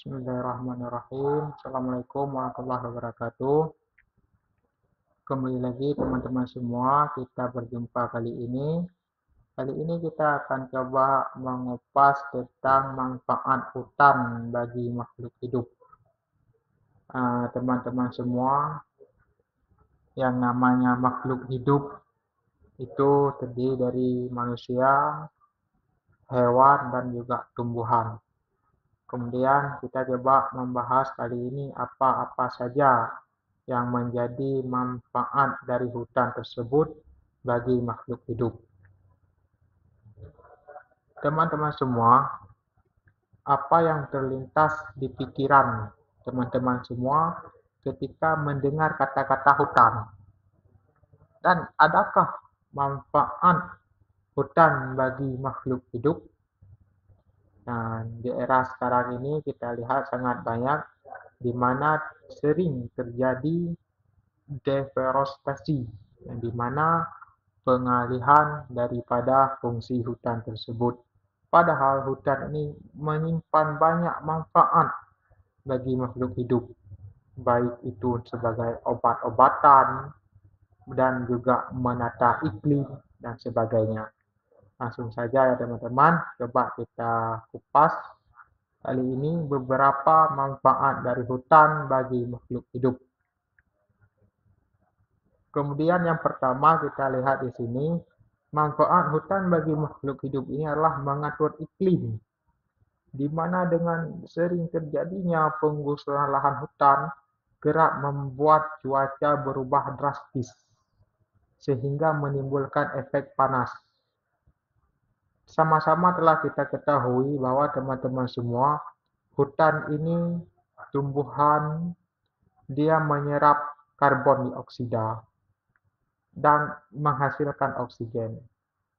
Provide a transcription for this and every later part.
Bismillahirrahmanirrahim. Assalamualaikum warahmatullahi wabarakatuh. Kembali lagi teman-teman semua, kita berjumpa kali ini. Kali ini kita akan coba mengupas tentang manfaat hutan bagi makhluk hidup. Teman-teman semua, yang namanya makhluk hidup itu terdiri dari manusia, hewan, dan juga tumbuhan. Kemudian kita coba membahas kali ini apa-apa saja yang menjadi manfaat dari hutan tersebut bagi makhluk hidup. Teman-teman semua, apa yang terlintas di pikiran teman-teman semua ketika mendengar kata-kata hutan? Dan adakah manfaat hutan bagi makhluk hidup? Nah, di era sekarang ini kita lihat sangat banyak di mana sering terjadi deforestasi, di mana pengalihan daripada fungsi hutan tersebut. Padahal hutan ini menyimpan banyak manfaat bagi makhluk hidup, baik itu sebagai obat-obatan dan juga menata iklim dan sebagainya. Langsung saja ya teman-teman, coba kita kupas kali ini beberapa manfaat dari hutan bagi makhluk hidup. Kemudian yang pertama kita lihat di sini, manfaat hutan bagi makhluk hidup ini adalah mengatur iklim, di mana dengan sering terjadinya penggusuran lahan hutan kerap membuat cuaca berubah drastis, sehingga menimbulkan efek panas. Sama-sama telah kita ketahui bahwa teman-teman semua, hutan ini tumbuhan, dia menyerap karbon dioksida dan menghasilkan oksigen.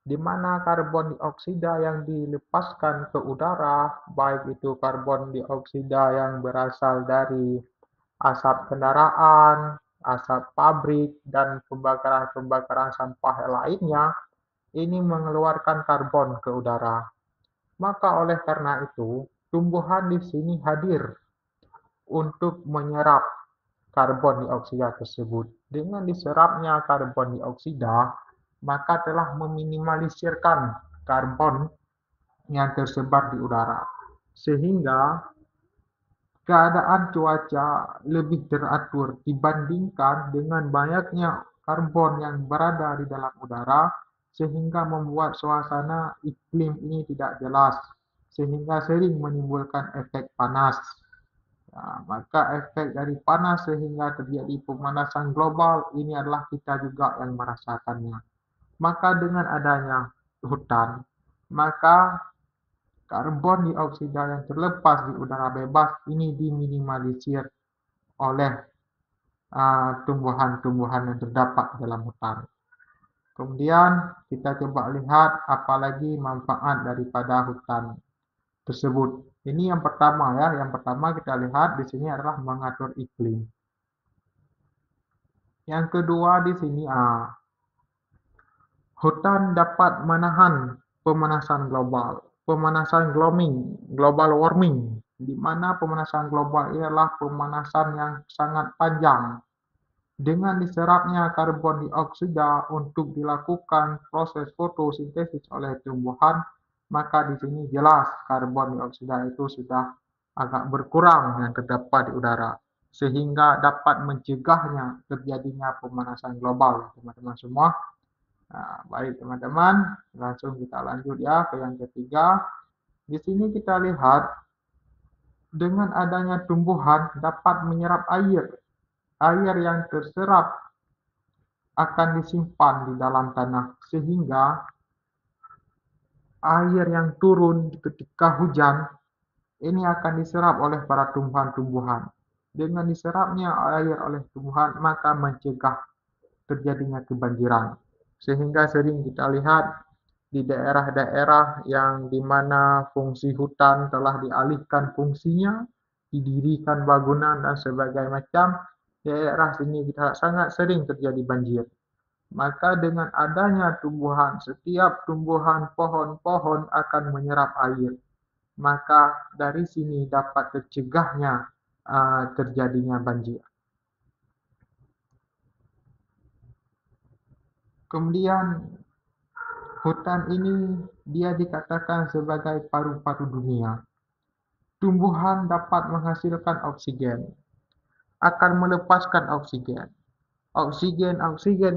Di mana karbon dioksida yang dilepaskan ke udara, baik itu karbon dioksida yang berasal dari asap kendaraan, asap pabrik, dan pembakaran-pembakaran sampah lainnya, ini mengeluarkan karbon ke udara. Maka oleh karena itu, tumbuhan di sini hadir untuk menyerap karbon dioksida tersebut. Dengan diserapnya karbon dioksida, maka telah meminimalisirkan karbon yang tersebar di udara. Sehingga keadaan cuaca lebih teratur dibandingkan dengan banyaknya karbon yang berada di dalam udara, sehingga membuat suasana iklim ini tidak jelas, sehingga sering menimbulkan efek panas. Maka efek dari panas sehingga terjadi pemanasan global, ini adalah kita juga yang merasakannya. Maka dengan adanya hutan, maka karbon dioksida yang terlepas di udara bebas ini diminimalisir oleh tumbuhan-tumbuhan yang terdapat dalam hutan. Kemudian kita coba lihat apalagi manfaat daripada hutan tersebut. Ini yang pertama ya. Yang pertama kita lihat di sini adalah mengatur iklim. Yang kedua di sini hutan dapat menahan pemanasan global, global warming, di mana pemanasan global ini adalah pemanasan yang sangat panjang. Dengan diserapnya karbon dioksida untuk dilakukan proses fotosintesis oleh tumbuhan, maka di sini jelas karbon dioksida itu sudah agak berkurang yang terdapat di udara, sehingga dapat mencegahnya terjadinya pemanasan global, teman-teman semua. Baik teman-teman, langsung kita lanjut ya ke yang ketiga. Di sini kita lihat dengan adanya tumbuhan dapat menyerap air yang terserap akan disimpan di dalam tanah, sehingga air yang turun ketika hujan ini akan diserap oleh para tumbuhan-tumbuhan. Dengan diserapnya air oleh tumbuhan, maka mencegah terjadinya kebanjiran. Sehingga sering kita lihat di daerah-daerah yang dimana fungsi hutan telah dialihkan fungsinya, didirikan bangunan dan sebagainya macam, daerah sini kita sangat sering terjadi banjir. Maka dengan adanya tumbuhan, setiap tumbuhan pohon-pohon akan menyerap air. maka dari sini dapat tercegahnya terjadinya banjir. Kemudian hutan ini dia dikatakan sebagai paru-paru dunia. Tumbuhan dapat menghasilkan oksigen, akan melepaskan oksigen. Oksigen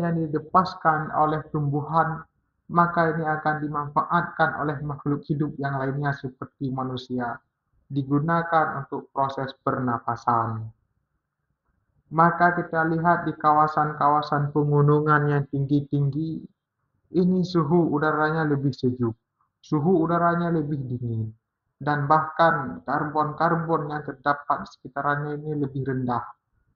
yang dilepaskan oleh tumbuhan, maka ini akan dimanfaatkan oleh makhluk hidup yang lainnya seperti manusia, digunakan untuk proses pernapasan. Maka kita lihat di kawasan-kawasan pegunungan yang tinggi-tinggi, ini suhu udaranya lebih sejuk, suhu udaranya lebih dingin, dan bahkan karbon-karbon yang terdapat di sekitarnya ini lebih rendah.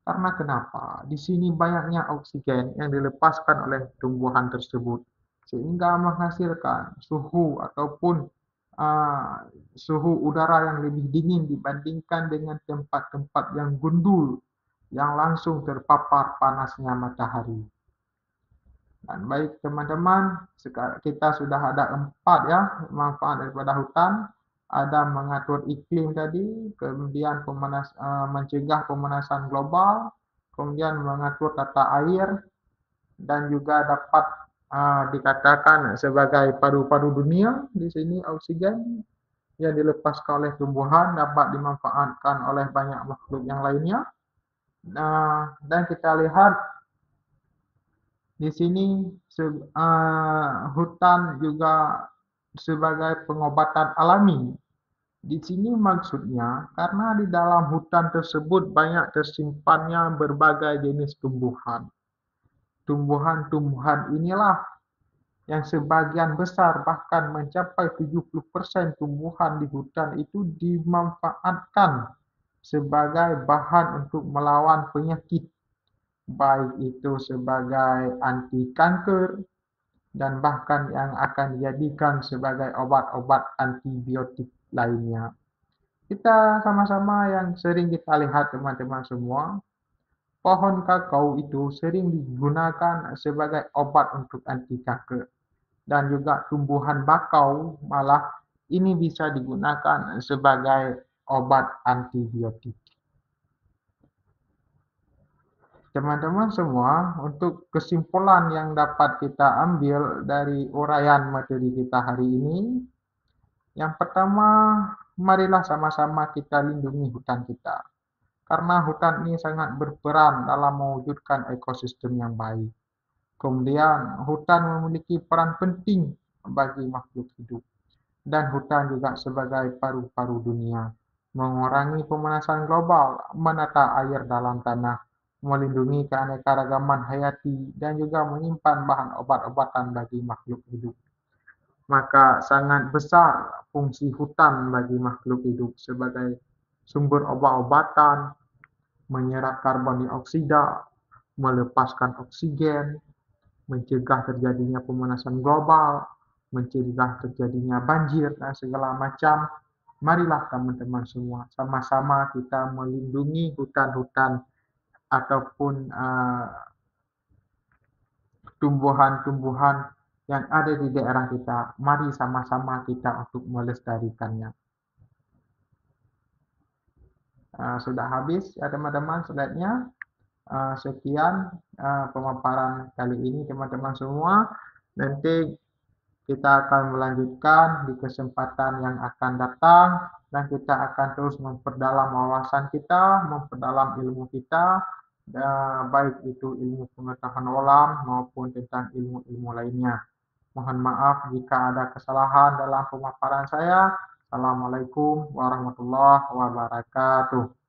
Karena kenapa? Di sini banyaknya oksigen yang dilepaskan oleh tumbuhan tersebut, sehingga menghasilkan suhu ataupun uh, suhu udara yang lebih dingin dibandingkan dengan tempat-tempat yang gundul, yang langsung terpapar panasnya matahari. Dan baik teman-teman, kita sudah ada 4 ya manfaat daripada hutan. Ada mengatur iklim tadi, kemudian mencegah pemanasan global, kemudian mengatur tata air, dan juga dapat dikatakan sebagai paru-paru dunia. Di sini oksigen yang dilepaskan oleh tumbuhan dapat dimanfaatkan oleh banyak makhluk yang lainnya. Dan kita lihat di sini hutan juga sebagai pengobatan alami. Di sini maksudnya karena di dalam hutan tersebut banyak tersimpannya berbagai jenis tumbuhan. Tumbuhan-tumbuhan inilah yang sebagian besar bahkan mencapai 70% tumbuhan di hutan itu dimanfaatkan sebagai bahan untuk melawan penyakit, baik itu sebagai anti kanker dan bahkan yang akan dijadikan sebagai obat-obat antibiotik lainnya. Kita sama-sama yang sering kita lihat teman-teman semua, pohon kakao itu sering digunakan sebagai obat untuk anti kanker. Dan juga tumbuhan bakau malah ini bisa digunakan sebagai obat antibiotik. Teman-teman semua, untuk kesimpulan yang dapat kita ambil dari uraian materi kita hari ini, yang pertama, marilah sama-sama kita lindungi hutan kita. Karena hutan ini sangat berperan dalam mewujudkan ekosistem yang baik. Kemudian, hutan memiliki peran penting bagi makhluk hidup. Dan hutan juga sebagai paru-paru dunia, mengurangi pemanasan global, menata air dalam tanah, melindungi keanekaragaman hayati, dan juga menyimpan bahan obat-obatan bagi makhluk hidup. Maka sangat besar fungsi hutan bagi makhluk hidup sebagai sumber obat-obatan, menyerap karbon dioksida, melepaskan oksigen, mencegah terjadinya pemanasan global, mencegah terjadinya banjir, dan segala macam. Marilah teman-teman semua, sama-sama kita melindungi hutan-hutan ataupun tumbuhan-tumbuhan yang ada di daerah kita. Mari sama-sama kita untuk melestarikannya. Sudah habis ya teman-teman slide-nya. Sekian pemaparan kali ini teman-teman semua. Nanti kita akan melanjutkan di kesempatan yang akan datang dan kita akan terus memperdalam wawasan kita, memperdalam ilmu kita, baik itu ilmu pengetahuan alam maupun tentang ilmu-ilmu lainnya. Mohon maaf jika ada kesalahan dalam pemaparan saya. Assalamualaikum warahmatullahi wabarakatuh.